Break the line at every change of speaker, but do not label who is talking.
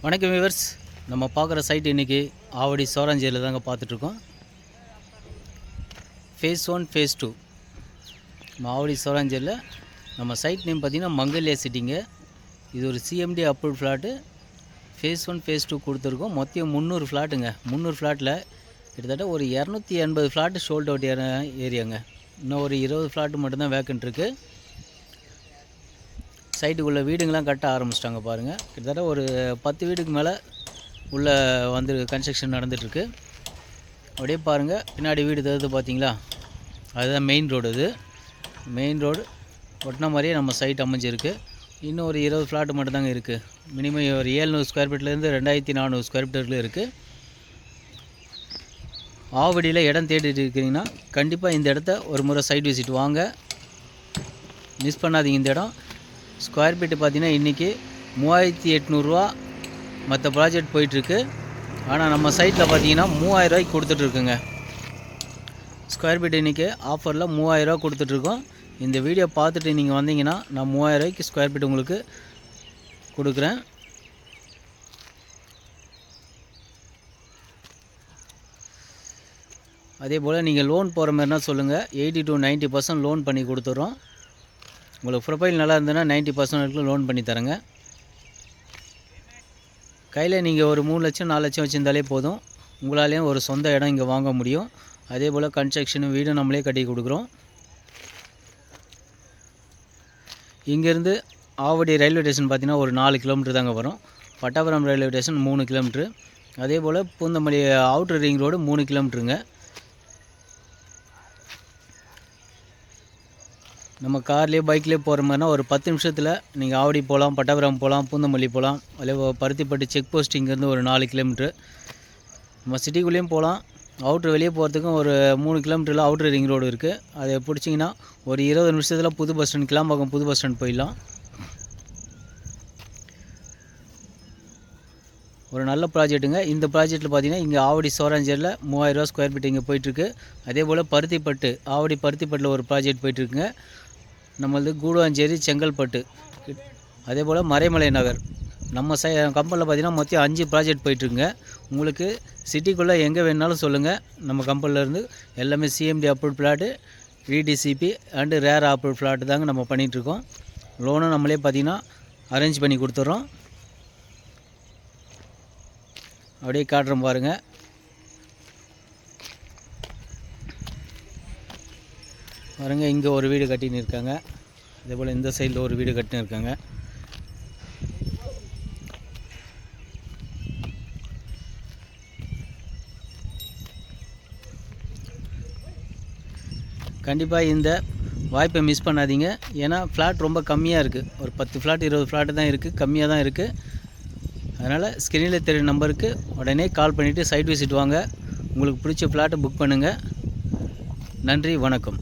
வணக்கம் வியூவர்ஸ், நம்ம பார்க்குற சைட் இன்றைக்கி ஆவடி சோராஞ்சேரியில் தாங்க பார்த்துட்ருக்கோம். ஃபேஸ் 1 ஃபேஸ் 2 நம்ம ஆவடி சோராஞ்சேரியில் நம்ம சைட் நேம் பார்த்திங்கன்னா மங்கல்யா சிட்டிங்க. இது ஒரு CMD approve flat. Phase 1 phase 2 கொடுத்துருக்கோம். மொத்தம் 300 ஃப்ளாட்டுங்க. 300 ஃப்ளாட்டில் கிட்டத்தட்ட ஒரு 280 ஃப்ளாட்டு ஷோல்ட் அவுட் ஏரியாங்க. இன்னும் ஒரு 20 ஃப்ளாட்டு மட்டும்தான் வேக்கன்ட் இருக்குது. சைட்டுக்குள்ளே வீடுங்கள்லாம் கட்ட ஆரம்பிச்சிட்டாங்க பாருங்கள். கிட்டத்தட்ட ஒரு 10 வீடுக்கு மேலே உள்ளே வந்து கன்ஸ்ட்ரக்ஷன் நடந்துகிட்ருக்கு. அப்படியே பாருங்கள், பின்னாடி வீடு தருது பார்த்தீங்களா, அதுதான் மெயின் ரோடு. இது மெயின் ரோடு ஒட்டின மாதிரியே நம்ம சைட் அமைஞ்சிருக்கு. இன்னும் ஒரு 20 ஃப்ளாட்டு மட்டும்தாங்க இருக்குது. மினிமம் ஒரு 700 ஸ்கொயர் ஃபீட்லேருந்து 2400 ஸ்கொயர் ஃபீட்டில் இருக்குது. ஆவடியில் இடம் தேடிட்டு இருக்கிறீங்கன்னா கண்டிப்பாக இந்த இடத்த ஒரு முறை சைட் விசிட் வாங்க, மிஸ் பண்ணாதீங்க. இந்த இடம் ஸ்கொயர் ஃபீட்டு பார்த்தீங்கன்னா இன்றைக்கி 3800 ரூபா மற்ற ப்ராஜெக்ட் போயிட்டுருக்கு. ஆனால் நம்ம சைட்டில் பார்த்தீங்கன்னா 3000 ரூபாய்க்கு கொடுத்துட்ருக்குங்க. ஸ்கொயர் ஃபீட் இன்றைக்கி ஆஃபரில் 3000 ரூபா கொடுத்துட்ருக்கோம். இந்த வீடியோ பார்த்துட்டு நீங்கள் வந்தீங்கன்னா நான் 3000 ரூபாய்க்கு ஸ்கொயர் ஃபீட் உங்களுக்கு கொடுக்குறேன். அதே போல் நீங்கள் லோன் போகிற மாதிரினா சொல்லுங்கள். 80 to 90% லோன் பண்ணி கொடுத்துட்றோம். உங்களுக்கு ப்ரொஃபைல் நல்லா இருந்ததுன்னா 90% வரைக்கும் லோன் பண்ணி தரேங்க. கையில் நீங்கள் ஒரு 3 லட்சம் 4 லட்சம் வச்சுருந்தாலே போதும், உங்களாலேயும் ஒரு சொந்த இடம் இங்கே வாங்க முடியும். அதே போல் கன்ஸ்ட்ரக்ஷனு வீடும் நம்மளே கட்டி கொடுக்குறோம். இங்கேருந்து ஆவடி ரயில்வே ஸ்டேஷன் பார்த்திங்கன்னா ஒரு 4 கிலோமீட்டர் தாங்க வரும். Pattapuram railway station 3 kilometre. அதே போல் பூந்தமல்லி அவுட்டர் ரிங் ரோடு 3 கிலோமீட்டருங்க. நம்ம கார்லேயே பைக்லேயே போகிற மாதிரினா ஒரு 10 நிமிஷத்தில் நீங்கள் ஆவடி போகலாம், பட்டாபுரம் போகலாம், பூந்தமல்லி போகலாம். அதே பருத்திப்பட்டு செக் போஸ்ட் இங்கேருந்து ஒரு 4 கிலோமீட்ரு. நம்ம சிட்டிக்குள்ளேயும் போகலாம். அவுட்ரு வெளியே போகிறதுக்கும் ஒரு 3 கிலோமீட்டரில் அவுட்ரு ரிங் ரோடு இருக்குது. அதை பிடிச்சிங்கன்னா ஒரு 20 நிமிஷத்தில் புது பஸ் ஸ்டாண்ட், கிளாம்பாக்கம் புது பஸ் ஸ்டாண்ட் போயிடலாம். ஒரு நல்ல ப்ராஜெக்ட்டுங்க. இந்த ப்ராஜெக்ட்டில் பார்த்தீங்கன்னா இங்கே ஆவடி சோராஞ்சேரியில் 3000 ரூபா ஸ்கொயர் ஃபீட் இங்கே போயிட்டுருக்கு. அதே போல் பருத்திப்பட்டு, ஆவடி பருத்திப்பட்டில் ஒரு ப்ராஜெக்ட் போயிட்டுருக்குங்க. நம்மளது கூடுவாஞ்சேரி, செங்கல்பட்டு, அதே போல் மறைமலை நகர். நம்ம கம்பெனியில் பார்த்திங்கன்னா மொத்தம் 5 ப்ராஜெக்ட் போயிட்டுருக்குங்க. உங்களுக்கு சிட்டிக்குள்ளே எங்கே வேணாலும் சொல்லுங்கள். நம்ம கம்பெனிலேருந்து எல்லாமே CMT approve flat, VDCP and RERA approve flat தாங்க நம்ம பண்ணிகிட்ருக்கோம். லோனும் நம்மளே பார்த்திங்கன்னா அரேஞ்ச் பண்ணி கொடுத்துட்றோம். அப்படியே காட்டுறோம் பாருங்கள். பாருங்கள், இங்கே ஒரு வீடு கட்டின்னு இருக்காங்க. அதே போல் இந்த சைடில் ஒரு வீடு கட்டின்னு இருக்காங்க. கண்டிப்பாக இந்த வாய்ப்பை மிஸ் பண்ணாதீங்க. ஏன்னா ஃப்ளாட் ரொம்ப கம்மியாக இருக்குது. ஒரு 10 ஃப்ளாட் 20 ஃப்ளாட்டு தான் இருக்குது, கம்மியாக தான் இருக்குது. அதனால் ஸ்க்ரீனில் தெரியும் நம்பருக்கு உடனே கால் பண்ணிவிட்டு சைட் விசிட் வாங்க. உங்களுக்கு பிடிச்ச ஃப்ளாட்டை புக் பண்ணுங்கள். நன்றி, வணக்கம்.